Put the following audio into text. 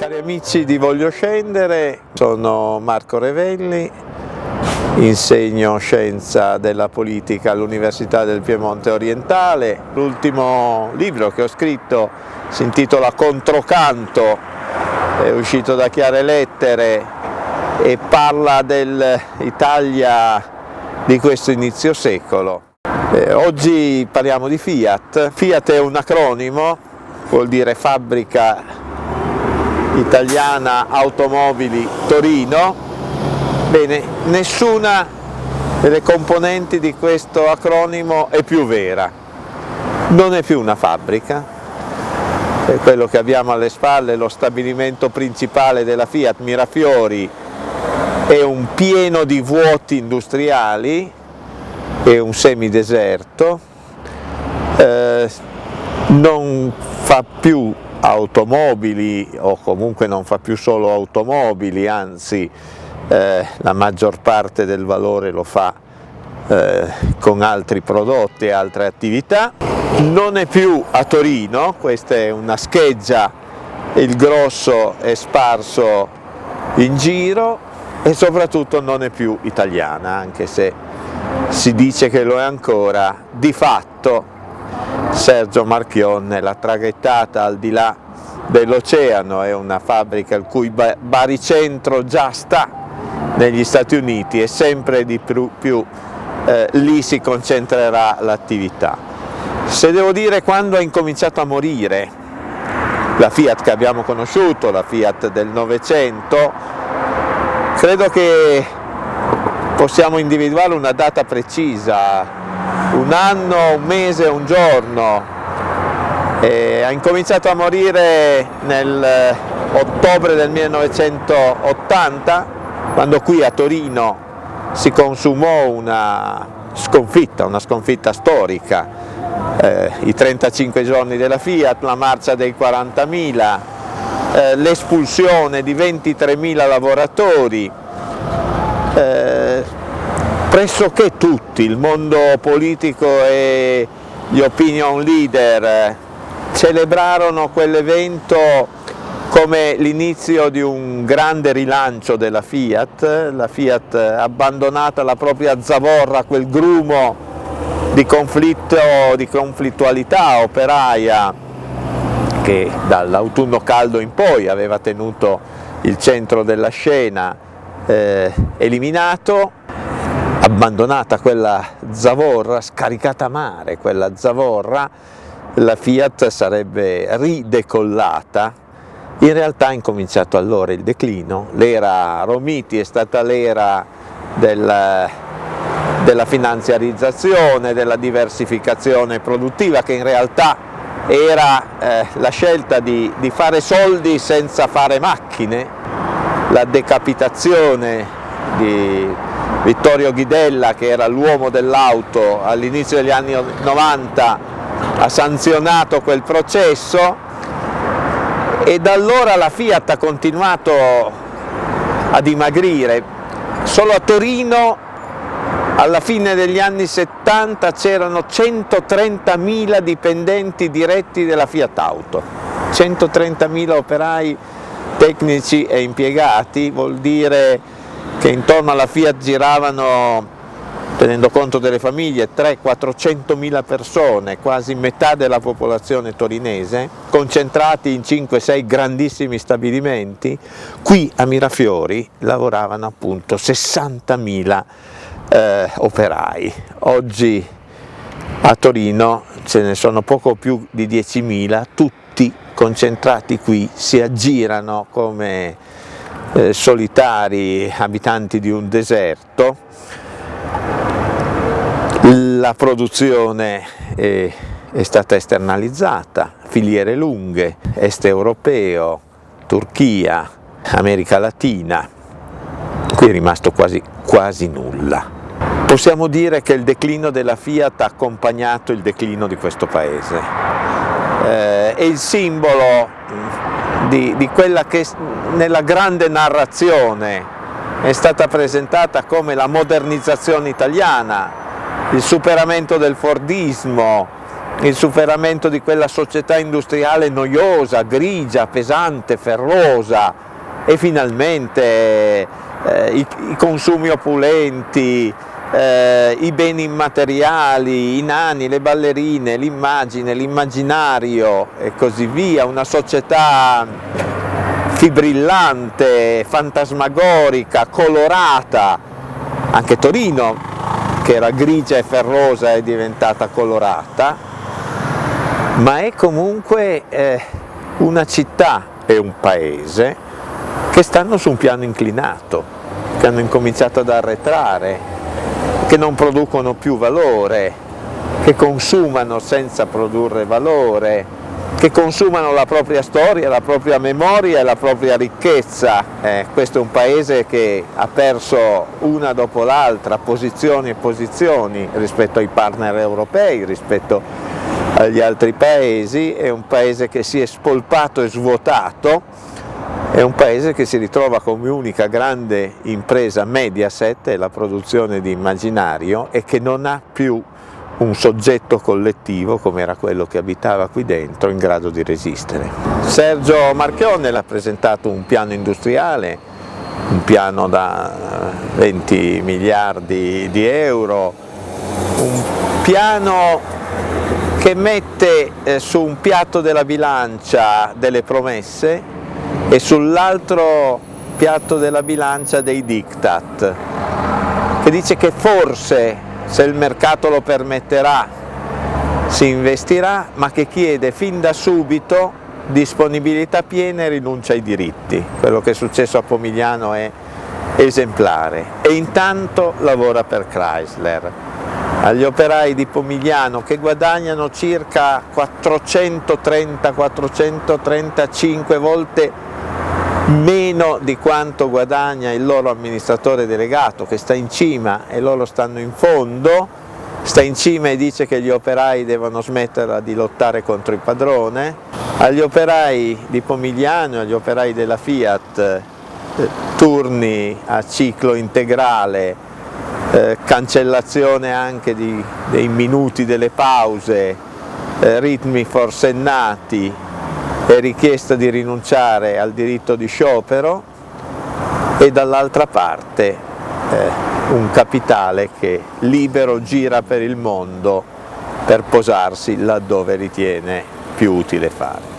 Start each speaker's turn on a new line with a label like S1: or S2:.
S1: Cari amici di Voglio Scendere, sono Marco Revelli, insegno scienza della politica all'Università del Piemonte Orientale. L'ultimo libro che ho scritto si intitola Controcanto, è uscito da Chiare Lettere e parla dell'Italia di questo inizio secolo. Oggi parliamo di Fiat. Fiat è un acronimo, vuol dire Fabbrica Italiana Automobili Torino. Bene, nessuna delle componenti di questo acronimo è più vera. Non è più una fabbrica, è quello che abbiamo alle spalle, lo stabilimento principale della Fiat, Mirafiori, è un pieno di vuoti industriali, è un semideserto, non fa più automobili, o comunque non fa più solo automobili, anzi la maggior parte del valore lo fa con altri prodotti e altre attività. Non è più a Torino, questa è una scheggia, il grosso è sparso in giro, e soprattutto non è più italiana, anche se si dice che lo è ancora. Di fatto Sergio Marchionne l'ha traghettata al di là dell'oceano, è una fabbrica il cui baricentro già sta negli Stati Uniti e sempre di più lì si concentrerà l'attività. Se devo dire quando ha incominciato a morire la Fiat che abbiamo conosciuto, la Fiat del Novecento, credo che possiamo individuare una data precisa, un anno, un mese, un giorno. Ha incominciato a morire nell'ottobre del 1980, quando qui a Torino si consumò una sconfitta storica, i 35 giorni della Fiat, la marcia dei 40.000, l'espulsione di 23.000 lavoratori. Pressoché tutti, il mondo politico e gli opinion leader celebrarono quell'evento come l'inizio di un grande rilancio della Fiat. La Fiat, abbandonata la propria zavorra, quel grumo di conflittualità operaia che dall'autunno caldo in poi aveva tenuto il centro della scena, eliminato, abbandonata quella zavorra, scaricata a mare quella zavorra, la Fiat sarebbe ridecollata. In realtà è incominciato allora il declino. L'era Romiti è stata l'era della finanziarizzazione, della diversificazione produttiva, che in realtà era la scelta di fare soldi senza fare macchine. La decapitazione di Vittorio Ghidella, che era l'uomo dell'auto all'inizio degli anni 90, ha sanzionato quel processo, e da allora la Fiat ha continuato a dimagrire. Solo a Torino alla fine degli anni 70 c'erano 130.000 dipendenti diretti della Fiat Auto, 130.000 operai tecnici e impiegati. Vuol dire che intorno alla Fiat giravano, tenendo conto delle famiglie, 300.000-400.000 persone, quasi metà della popolazione torinese, concentrati in 5-6 grandissimi stabilimenti. Qui a Mirafiori lavoravano appunto 60.000 operai. Oggi a Torino ce ne sono poco più di 10.000, tutti concentrati qui, si aggirano come solitari abitanti di un deserto. La produzione è stata esternalizzata, filiere lunghe, est europeo, Turchia, America Latina, qui è rimasto quasi nulla. Possiamo dire che il declino della Fiat ha accompagnato il declino di questo paese. È il simbolo di quella che nella grande narrazione è stata presentata come la modernizzazione italiana, il superamento del fordismo, il superamento di quella società industriale noiosa, grigia, pesante, ferrosa, e finalmente i consumi opulenti, i beni immateriali, i nani, le ballerine, l'immagine, l'immaginario e così via, una società fibrillante, fantasmagorica, colorata. Anche Torino, che era grigia e ferrosa, è diventata colorata, ma è comunque una città e un paese che stanno su un piano inclinato, che hanno incominciato ad arretrare, che non producono più valore, che consumano senza produrre valore, che consumano la propria storia, la propria memoria e la propria ricchezza. Questo è un paese che ha perso una dopo l'altra posizioni e posizioni rispetto ai partner europei, rispetto agli altri paesi, è un paese che si è spolpato e svuotato, è un paese che si ritrova come unica grande impresa Mediaset, la produzione di immaginario, e che non ha più un soggetto collettivo, come era quello che abitava qui dentro, in grado di resistere. Sergio Marchionne ha presentato un piano industriale, un piano da 20 miliardi di euro, un piano che mette su un piatto della bilancia delle promesse e sull'altro piatto della bilancia dei diktat, che dice che forse, se il mercato lo permetterà, si investirà, ma che chiede fin da subito disponibilità piena e rinuncia ai diritti. Quello che è successo a Pomigliano è esemplare, e intanto lavora per Chrysler. Agli operai di Pomigliano, che guadagnano circa 430-435 volte meno di quanto guadagna il loro amministratore delegato, che sta in cima e loro stanno in fondo, sta in cima e dice che gli operai devono smetterla di lottare contro il padrone. Agli operai di Pomigliano, agli operai della Fiat, turni a ciclo integrale, cancellazione anche dei minuti delle pause, ritmi forsennati e richiesta di rinunciare al diritto di sciopero, e dall'altra parte un capitale che libero gira per il mondo per posarsi laddove ritiene più utile fare.